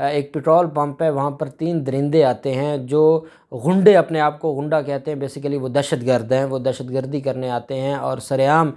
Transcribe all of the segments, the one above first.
ایک petrol pump ہے، وہاں پر 3 درندے آتے ہیں جو غنڈے، اپنے آپ کو غنڈہ کہتے ہیں، بیسیکلی وہ دہشت گرد ہیں، وہ دہشت گردی کرنے آتے ہیں اور سرعام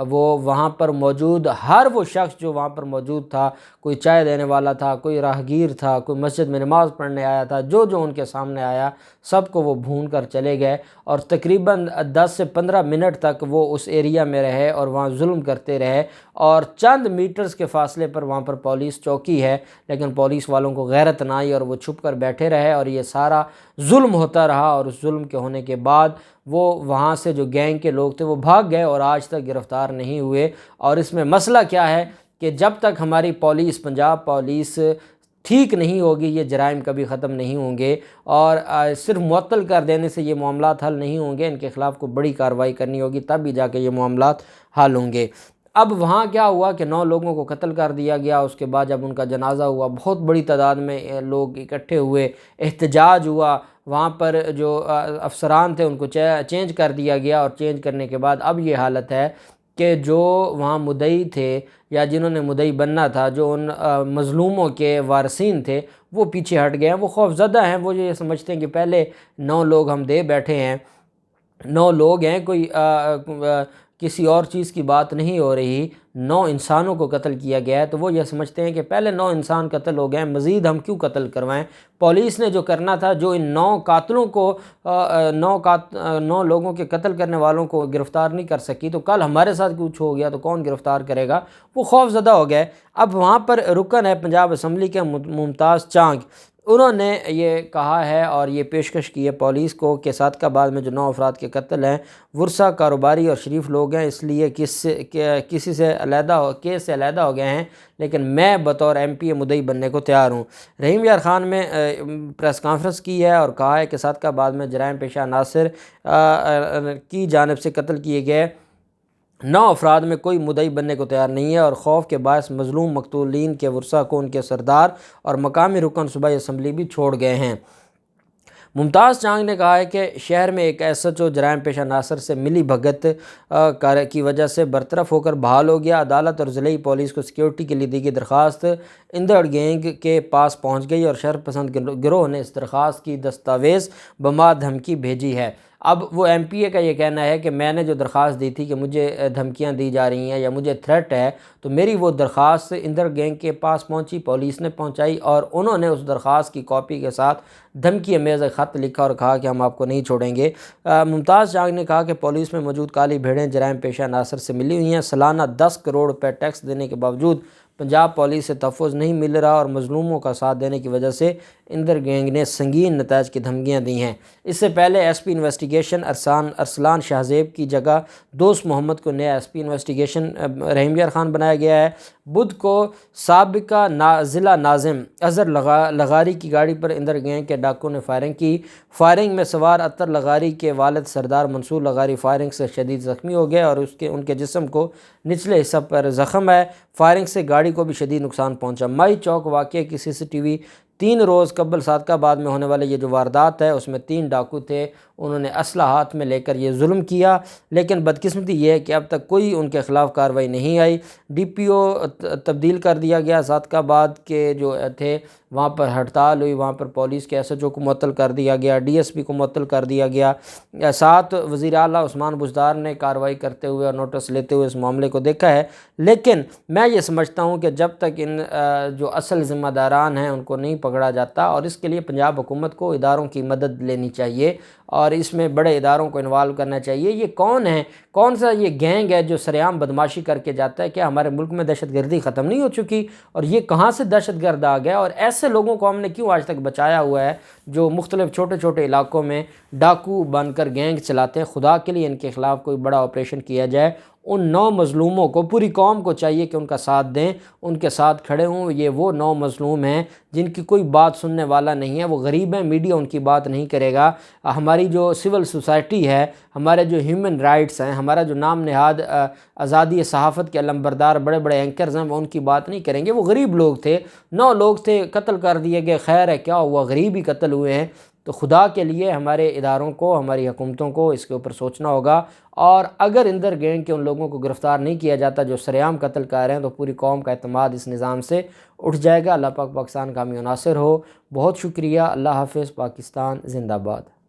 وہ وہاں پر موجود ہر وہ شخص جو وہاں پر موجود تھا، کوئی چائے دینے والا تھا، کوئی راہگیر تھا، کوئی مسجد میں نماز پڑھنے آیا تھا، جو ان کے سامنے آیا سب کو وہ بھون کر چلے گئے اور تقریباً 10 سے 15 منٹ تک وہ اس ایریا میں رہے اور وہاں ظلم کرتے رہے، اور چند میٹرز کے فاصلے پر وہاں پر پولیس چوکی ہے، لیکن پولیس والوں کو غیرت نہ آئی اور وہ چھپ کر بیٹھے رہے اور یہ سارا ظلم ہوتا رہا، اور اس ظلم کے ہونے کے بعد وہ وہاں سے جو گینگ کے لوگ تھے وہ بھاگ گئے اور آج تک گرفتار نہیں ہوئے۔ اور اس میں مسئلہ کیا ہے کہ جب تک ہماری پولیس، پنجاب پولیس ٹھیک نہیں ہوگی، یہ جرائم کبھی ختم نہیں ہوں گے، اور صرف معطل کر دینے سے یہ معاملات حل نہیں ہوں گے، ان کے خلاف کوئی بڑی کارروائی کرنی ہوگی، تب بھی جا کے یہ معاملات حل ہوں گے۔ اب وہاں کیا ہوا کہ 9 لوگوں کو قتل کر دیا گیا۔ اس کے بعد جب ان کا جنازہ ہوا، بہت بڑی تعداد میں لوگ اکٹھے ہوئے، احتجاج ہوا، وہاں پر جو افسران تھے ان کو چینج کر دیا گیا، اور چینج کرنے کے بعد اب یہ حالت ہے کہ جو وہاں مدعی تھے یا جنہوں نے مدعی بننا تھا، جو ان مظلوموں کے وارثین تھے، وہ پیچھے ہٹ گئے ہیں، وہ خوف زدہ ہیں، وہ یہ سمجھتے ہیں کہ پہلے 9 لوگ ہم دے بیٹھے ہیں، 9 لوگ ہیں، کوئی کسی اور چیز کی بات نہیں ہو رہی، 9 انسانوں کو قتل کیا گیا ہے، تو وہ یہ سمجھتے ہیں کہ پہلے 9 انسان قتل ہو گئے ہیں، مزید ہم کیوں قتل کروائیں۔ پولیس نے جو کرنا تھا، جو ان 9 قاتلوں کو 9 لوگوں کے قتل کرنے والوں کو گرفتار نہیں کر سکی، تو کل ہمارے ساتھ کچھ ہو گیا تو کون گرفتار کرے گا، وہ خوف زدہ ہو گئے۔ اب وہاں پر رکن ہے پنجاب اسمبلی کے ممتاز چانگ، انہوں نے یہ کہا ہے اور یہ پیشکش کی ہے پولیس کو کہ صادقہ آباد میں جو 9 افراد کے قتل ہیں، ورثہ، کاروباری اور شریف لوگ ہیں، اس لیے کسی سے کیس سے علیحدہ ہو گئے ہیں، لیکن میں بطور MP مدعی بننے کو تیار ہوں۔ رحیم یار خان میں پریس کانفرنس کی ہے اور کہا ہے کہ صادقہ آباد میں جرائم پیشہ عناصر کی جانب سے قتل کیے گئے 9 افراد میں کوئی مدعی بننے کو تیار نہیں ہے، اور خوف کے باعث مظلوم مقتولین کے ورثہ کو ان کے سردار اور مقامی رکن صوبائی اسمبلی بھی چھوڑ گئے ہیں۔ ممتاز چانگ نے کہا ہے کہ شہر میں ایک SHO جرائم پیشہ عناصر سے ملی بھگت کی وجہ سے برطرف ہو کر بحال ہو گیا۔ عدالت اور ضلعی پولیس کو سیکیورٹی کے لیے دی گئی درخواست اندڑ گینگ کے پاس پہنچ گئی، اور شر پسند گروہ نے اس درخواست کی دستاویز بما دھمکی بھیجی ہے۔ اب وہ MPA کا یہ کہنا ہے کہ میں نے جو درخواست دی تھی کہ مجھے دھمکیاں دی جا رہی ہیں یا مجھے تھریٹ ہے، تو میری وہ درخواست اندر گینگ کے پاس پہنچی، پولیس نے پہنچائی، اور انہوں نے اس درخواست کی کاپی کے ساتھ دھمکی امیز خط لکھا اور کہا کہ ہم آپ کو نہیں چھوڑیں گے۔ ممتاز چانگ نے کہا کہ پولیس میں موجود کالی بھیڑیں جرائم پیشہ عناصر سے ملی ہوئی ہیں، سالانہ 10 کروڑ روپے ٹیکس دینے کے باوجود پنجاب پولیس سے تحفظ نہیں مل رہا، اور مظلوموں کا ساتھ دینے کی وجہ سے اندر گینگ نے سنگین نتائج کی دھمکیاں دی ہیں۔ اس سے پہلے SP انویسٹیگیشن ارسلان شاہزیب کی جگہ دوست محمد کو نیا SP انویسٹیگیشن رحیم یار خان بنایا گیا ہے۔ بدھ کو سابقہ ضلع ناظم اظہر لغاری کی گاڑی پر اندر گینگ کے ڈاکو نے فائرنگ کی۔ فائرنگ میں سوار اطہر لغاری کے والد سردار منصور لغاری فائرنگ سے شدید زخمی ہو گئے، اور ان کے جسم کو نچلے حصہ پر زخم ہے۔ فائرنگ سے گاڑی کو بھی شدید نقصان پہنچا۔ مائی چوک واقعے کی CCTV 3 روز قبل صادقہ آباد میں ہونے والے یہ جو واردات ہے، اس میں 3 ڈاکو تھے، انہوں نے اسلحہ ہاتھ میں لے کر یہ ظلم کیا، لیکن بدقسمتی یہ ہے کہ اب تک کوئی ان کے خلاف کارروائی نہیں آئی۔ DPO تبدیل کر دیا گیا، صادقہ آباد کے جو تھے وہاں پر ہڑتال ہوئی، وہاں پر پولیس کے SHO کو معطل کر دیا گیا، DSP کو معطل کر دیا گیا۔ 7 وزیر اعلیٰ عثمان بزدار نے کارروائی کرتے ہوئے اور نوٹس لیتے ہوئے اس معاملے کو دیکھا ہے، لیکن میں یہ سمجھتا ہوں کہ جب تک ان جو اصل ذمہ داران ہیں ان کو نہیں پکڑا جاتا، اور اس کے لیے پنجاب حکومت کو اداروں کی مدد لینی چاہیے اور اس میں بڑے اداروں کو انوالو کرنا چاہیے۔ یہ کون ہے، کون سا یہ گینگ ہے جو سرعام بدماشی کر کے جاتا ہے؟ کیا ہمارے ملک میں دہشت گردی ختم نہیں ہو چکی؟ اور یہ کہاں سے دہشت گرد آ گیا؟ اور ایسے لوگوں کو ہم نے کیوں آج تک بچایا ہوا ہے جو مختلف چھوٹے چھوٹے علاقوں میں ڈاکو بن کر گینگ چلاتے ہیں؟ خدا کے لیے ان کے خلاف کوئی بڑا آپریشن کیا جائے۔ ان 9 مظلوموں کو، پوری قوم کو چاہیے کہ ان کا ساتھ دیں، ان کے ساتھ کھڑے ہوں۔ یہ وہ 9 مظلوم ہیں جن کی کوئی بات سننے والا نہیں ہے، وہ غریب ہیں، میڈیا ان کی بات نہیں کرے گا۔ ہماری جو سول سوسائٹی ہے، ہمارے جو ہیومن رائٹس ہیں، ہمارا جو نام نہاد آزادی صحافت کے علمبردار بڑے بڑے اینکرز ہیں، وہ ان کی بات نہیں کریں گے۔ وہ غریب لوگ تھے، 9 لوگ تھے، قتل کر دیے گئے، خیر ہے، کیا ہوا، غریب ہی قتل ہوئے ہیں۔ تو خدا کے لیے ہمارے اداروں کو، ہماری حکومتوں کو اس کے اوپر سوچنا ہوگا، اور اگر اندر گینگ کے ان لوگوں کو گرفتار نہیں کیا جاتا جو سرعام قتل کر رہے ہیں، تو پوری قوم کا اعتماد اس نظام سے اٹھ جائے گا۔ اللہ پاک پاکستان کا حامی و ناصر ہو۔ بہت شکریہ۔ اللہ حافظ۔ پاکستان زندہ باد۔